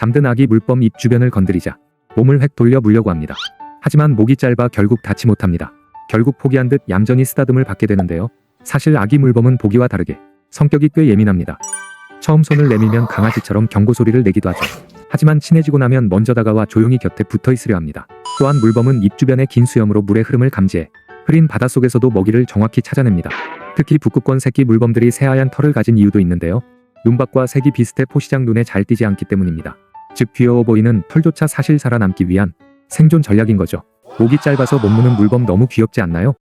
잠든 아기 물범 입 주변을 건드리자 몸을 획 돌려 물려고 합니다. 하지만 목이 짧아 결국 닿지 못합니다. 결국 포기한 듯 얌전히 쓰다듬을 받게 되는데요. 사실 아기 물범은 보기와 다르게 성격이 꽤 예민합니다. 처음 손을 내밀면 강아지처럼 경고 소리를 내기도 하죠. 하지만 친해지고 나면 먼저 다가와 조용히 곁에 붙어 있으려 합니다. 또한 물범은 입 주변의 긴 수염으로 물의 흐름을 감지해 흐린 바닷속에서도 먹이를 정확히 찾아냅니다. 특히 북극권 새끼 물범들이 새하얀 털을 가진 이유도 있는데요. 눈박과 색이 비슷해 포시장 눈에 잘 띄지 않기 때문입니다. 즉 귀여워 보이는 털조차 사실 살아남기 위한 생존 전략인 거죠. 목이 짧아서 못 무는 물범 너무 귀엽지 않나요?